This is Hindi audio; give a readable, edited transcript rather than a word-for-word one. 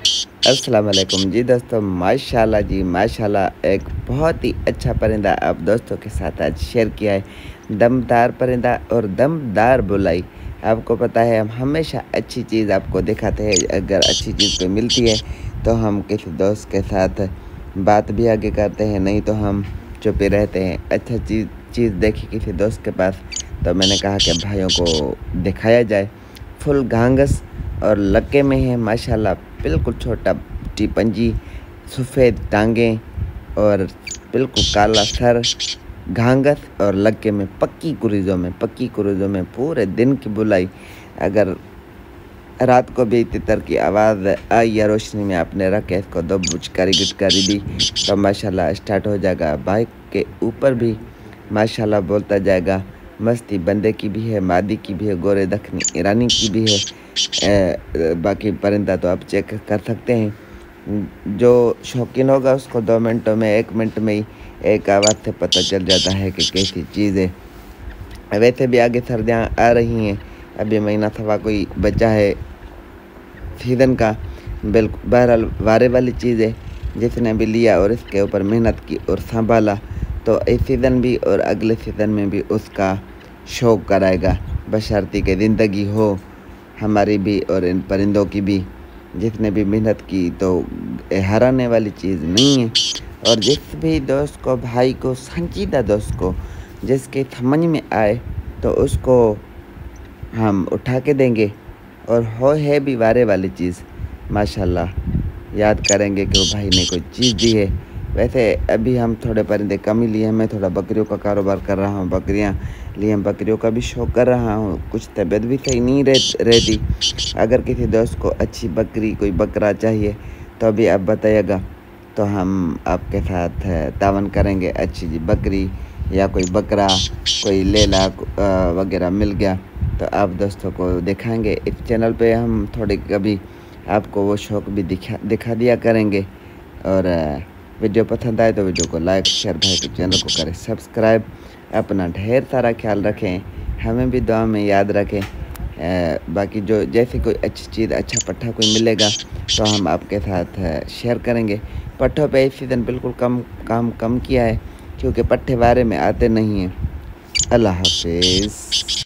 अस्सलाम वालेकुम जी दोस्तों, माशाल्लाह जी माशाल्लाह। एक बहुत ही अच्छा परिंदा आप दोस्तों के साथ आज शेयर किया है। दमदार परिंदा और दमदार बुलाई। आपको पता है हम हमेशा अच्छी चीज़ आपको दिखाते हैं। अगर अच्छी चीज़ कोई मिलती है तो हम किसी दोस्त के साथ बात भी आगे करते हैं, नहीं तो हम चुप ही रहते हैं। अच्छा चीज़ देखी किसी दोस्त के पास तो मैंने कहा कि भाइयों को दिखाया जाए। फुल घांगस और लक्के में है माशाल्लाह। बिल्कुल छोटा टिपंजी, सफ़ेद टांगें और बिल्कुल काला सर, घांगस और लक्के में पक्की कुरीज़ों में पूरे दिन की बुलाई। अगर रात को भी तितर की आवाज़ आई या रोशनी में आपने रखे इसको दो बुचकारी गुचकारी दी तो माशाल्लाह स्टार्ट हो जाएगा। बाइक के ऊपर भी माशाल्लाह बोलता जाएगा। मस्ती बंदे की भी है, मादी की भी है, गोरे दखनी ईरानी की भी है। बाकी परिंदा तो आप चेक कर सकते हैं। जो शौकीन होगा उसको 2 मिनटों में 1 मिनट में ही एक आवाज़ से पता चल जाता है कि कैसी चीज़ है। वैसे भी आगे सर्दियाँ आ रही हैं, अभी महीना सवा कोई बचा है सीज़न का। बिल्कुल बहरहाल वारे वाली चीज़ है। जिसने भी लिया और इसके ऊपर मेहनत की और संभाला तो इस सीज़न भी और अगले सीज़न में भी उसका शौक़ कराएगा। बशर्ते कि ज़िंदगी हो हमारी भी और इन परिंदों की भी। जिसने भी मेहनत की तो हराने वाली चीज़ नहीं है। और जिस भी दोस्त को, भाई को, संजीदा दोस्त को जिसके समझ में आए तो उसको हम उठा के देंगे। और है भी वारे वाली चीज़ माशाल्लाह, याद करेंगे कि वो भाई ने कोई चीज़ दी है। वैसे अभी हम थोड़े परिंदे कम ही लिए हैं। मैं थोड़ा बकरियों का कारोबार कर रहा हूँ, बकरियाँ लिए हैं, बकरियों का भी शौक़ कर रहा हूँ। कुछ तबीयत भी सही नहीं रहती। अगर किसी दोस्त को अच्छी बकरी, कोई बकरा चाहिए तो अभी आप बताइएगा, तो हम आपके साथ तावन करेंगे। अच्छी जी बकरी या कोई बकरा, कोई लेला वगैरह मिल गया तो आप दोस्तों को दिखाएंगे। इस चैनल पे हम थोड़ी कभी आपको वो शौक़ भी दिखा दिया करेंगे। और वीडियो पसंद आए तो वीडियो को लाइक शेयर, भाई के चैनल को करें सब्सक्राइब। अपना ढेर सारा ख्याल रखें, हमें भी दुआ में याद रखें। बाकी जो जैसे कोई अच्छी चीज़, अच्छा पट्ठा कोई मिलेगा तो हम आपके साथ शेयर करेंगे। पट्ठों पे इस सीज़न बिल्कुल काम कम किया है क्योंकि पट्ठे वारे में आते नहीं हैं। अल्लाह हाफिज़।